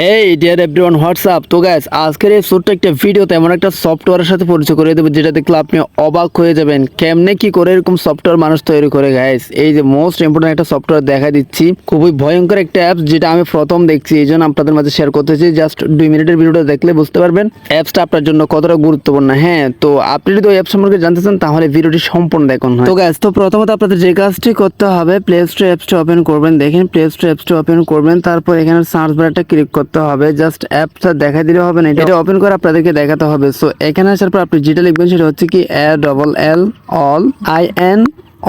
হেই deer everyone WhatsApp. তো guys আজকের এই ছোট্ট একটা ভিডিওতে এমন একটা সফটওয়্যারের সাথে পরিচয় করে দেবো যেটা দেখলে আপনি অবাক হয়ে যাবেন কেমনে কি করে এরকম সফটওয়্যার মানুষ তৈরি করে। গাইস এই যে মোস্ট ইম্পর্টেন্ট একটা সফটওয়্যার দেখা দিচ্ছি, খুবই ভয়ঙ্কর একটা অ্যাপস যেটা আমি প্রথম দেখছি, এই জন্য আপনাদের মাঝে শেয়ার করতেছি। জাস্ট 2 মিনিটের ভিডিওটা দেখলে বুঝতে পারবেন অ্যাপসটা আপনার জন্য কতটা গুরুত্বপূর্ণ। হ্যাঁ, তো আপনি যদি ওই অ্যাপ সম্পর্কে জানতে চান তাহলে ভিডিওটি সম্পূর্ণ দেখুন। তো গাইস, তো প্রথমত আপনাদের যে কাজটি করতে হবে, প্লে স্টোর অ্যাপসটা ওপেন করবেন। দেখেন প্লে স্টোর অ্যাপসটা ওপেন করবেন, তারপর এখানে সার্চ বারটা ক্লিক করতে হবে। জাস্ট অ্যাপটা দেখা দিলে হবে না, এটা ওপেন করে আপনাদেরকে দেখাতে হবে। সো এখানে আসার পর আপনি যেটা লিখবেন সেটা হচ্ছে কি ALL all IN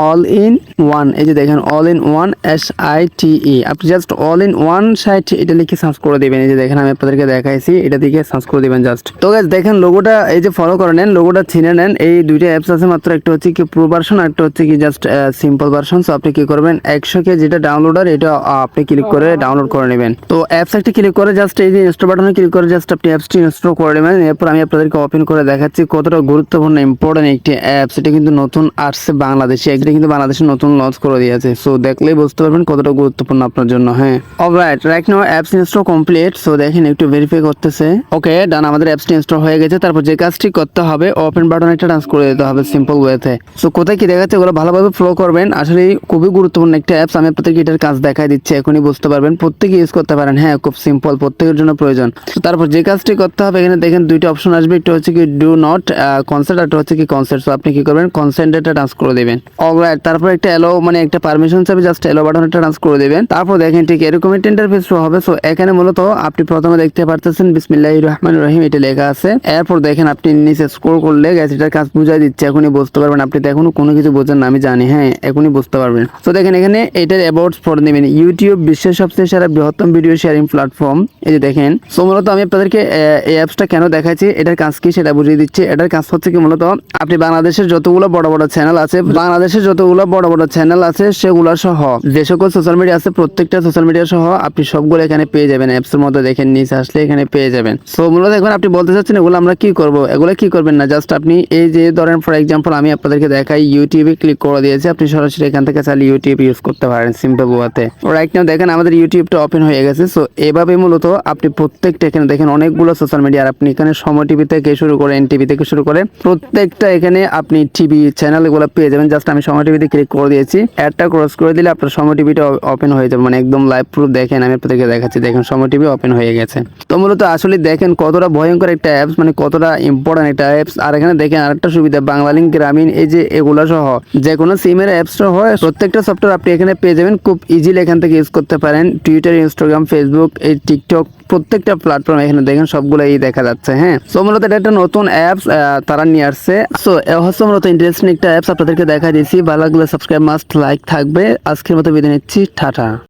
all in one. এই যে দেখেন অল ইন ওয়ান SITE, আপনি just all in one site এটা লিখে সার্চ করে দিবেন। এই যে দেখেন আমি আপনাদেরকে দেখাইছি, এটা দিকে সার্চ করে দিবেন জাস্ট। তো গাইস দেখেন লোগোটা এই যে ফলো করে নেন, লোগোটা চিনে নেন। এই দুইটা অ্যাপস আছে মাত্র, একটা হচ্ছে কি প্রো ভার্সন আর একটা হচ্ছে কি জাস্ট সিম্পল ভার্সন। সো আপনি কি করবেন 100K যেটা ডাউনলোডার এটা আপনি ক্লিক করে ডাউনলোড করে নেবেন। তো অ্যাপস একটা ক্লিক করে জাস্ট এই যে ইনস্টল বাটনে ক্লিক করে জাস্ট আপনি অ্যাপসটি ইনস্টল করে নেবেন। এরপর আমি আপনাদেরকে ওপেন করে দেখাচ্ছি কতটা গুরুত্বপূর্ণ ইম্পর্টেন্ট একটি অ্যাপস। এটা কিন্তু নতুন আসছে বাংলাদেশে, এটা কিন্তু বাংলাদেশে নতুন লঞ্চ করে দিয়েছে। সো দেখলেই বুঝতে পারবেন কতটা গুরুত্বপূর্ণ আপনার জন্য। হ্যাঁ, alright, right now apps install complete. So দেখেন একটু ভেরিফাই করতেছে। ওকে ডান, আমাদের অ্যাপসটি ইনস্টল হয়ে গেছে। তারপর যে কাজটি করতে হবে, ওপেন বাটন একটা টাচ করে দিতে হবে সিম্পল ওয়েতে। সো কোথায় কি দেখাচ্ছে ওগুলো ভালোভাবে ফলো করবেন। আসলে খুবই গুরুত্বপূর্ণ একটা অ্যাপস, আমি আপনাদেরকে এটার কাজ দেখাই দিচ্ছি, এখনই বুঝতে পারবেন। প্রত্যেকে ইউজ করতে পারেন। হ্যাঁ, খুব সিম্পল, প্রত্যেকের জন্য প্রয়োজন। তারপর যে কাজটি করতে হবে, এখানে দেখেন দুইটা অপশন আসবে, একটা হচ্ছে কি ডু নট কনসেন্ট, একটা হচ্ছে কি কনসেন্ট। সো আপনি কি করবেন কনসেন্টটা টাচ করে দেবেন। অলরাইট, তারপর একটা এলো মানে একটা পারমিশন চাইবে, জাস্ট এলো বাটনটা টাচ করে দেবেন। তারপর দেখেন ঠিক এরকম একটা ইন্টারফেস শো হবে। সো এখানে মূলত আপনি প্রথমে দেখতে পারতেছেন বিসমিল্লাহির রহমানির রহিম এটা লেখা আছে। এরপর দেখেন আপনি নিচে স্ক্রল করলে গ্যাস এটার কাজ বুঝাই দিচ্ছে, এখনই বুঝতে পারবেন। আপনি তো এখনো কোনো কিছু বোঝেন না আমি জানি, হ্যাঁ এখনই বুঝতে পারবেন। তো দেখেন এখানে এটার অ্যাবাউটস পড়ে নেবেন, ইউটিউব বিশ্বের সবচেয়ে সেরা বৃহত্তম ভিডিও শেয়ারিং প্ল্যাটফর্ম। এই যে দেখেন। সো মূলত আমি আপনাদেরকে এই অ্যাপসটা কেন দেখাচ্ছি, এটার কাজ কি সেটা বুঝিয়ে দিচ্ছি। এটার কাজ হচ্ছে কি মূলত আপনি বাংলাদেশের যতগুলো বড় বড় চ্যানেল আছে, সেগুলো সহ যে সকল সোশ্যাল মিডিয়া আছে প্রত্যেকটা সোশ্যাল মিডিয়া সহ আপনি সবগুলো এখানে পেয়ে যাবেন। অ্যাপসের মধ্যে দেখেন নিচে আসলে এখানে পেয়ে যাবেন। সো মূলত এখন আপনি বলতে চাচ্ছেন এগুলো আমরা কি করব, এগুলো কি করবেন না, জাস্ট আপনি এই যে ধরেন ফর এক্সাম্পল আমি আপনাদেরকে দেখাই ইউটিউবে ক্লিক করে দিয়েছি, আপনি সরাসরি এখান থেকে চাইলে ইউটিউব ইউজ করতে পারেন সিম্পল ওয়াতে। রাইট নাও দেখেন আমাদের ইউটিউবটা ওপেন হয়ে গেছে। সো এভাবে মূলত আপনি প্রত্যেকটা এখানে দেখেন অনেকগুলো সোশ্যাল মিডিয়া, আর আপনি এখানে সময় টিভি থেকে শুরু করে এনটিভি থেকে শুরু করে প্রত্যেকটা এখানে আপনি টিভি চ্যানেল এগুলো পেয়ে যাবেন। জাস্ট আমি সময় টিভিতে ক্লিক করে দিয়েছি, অ্যাডটা ক্রস করে দিলে আপনার সময় টিভিটা ওপেন হয়ে যাবে, মানে একদম লাইভ প্রুফ। দেখেন আমি আপনাদেরকে দেখাচ্ছি, দেখেন সময় টিভি ওপেন হয়ে গেছে। তো মূলত আসলে দেখেন কতটা ভয়ঙ্কর একটা অ্যাপস, মানে কতটা ইম্পর্টেন্ট একটা অ্যাপস। আর এখানে দেখেন আরেকটা সুবিধা, বাংলালিংক গ্রামীণ এই যে এগুলো সহ যে কোনো সিমের অ্যাপসটা হয় প্রত্যেকটা সফটওয়্যার আপনি এখানে পেয়ে যাবেন, খুব ইজিলি এখান থেকে ইউজ করতে পারেন। টুইটার, ইনস্টাগ্রাম, ফেসবুক, এই টিকটক প্রত্যেকটা প্ল্যাটফর্ম এখানে দেখেন সবগুলো এই দেখা যাচ্ছে। হ্যাঁ, সো মূলত এটা একটা নতুন অ্যাপস তারা নিয়ে আসছে। সো হচ্ছে মূলত ইন্টারেস্টিং একটা অ্যাপস আপনাদেরকে দেখা দিয়েছি। ভালো লাগলে সাবস্ক্রাইব মাস্ট লাইক থাকবে। আজকের মতো বিদায় নিচ্ছি, টাটা।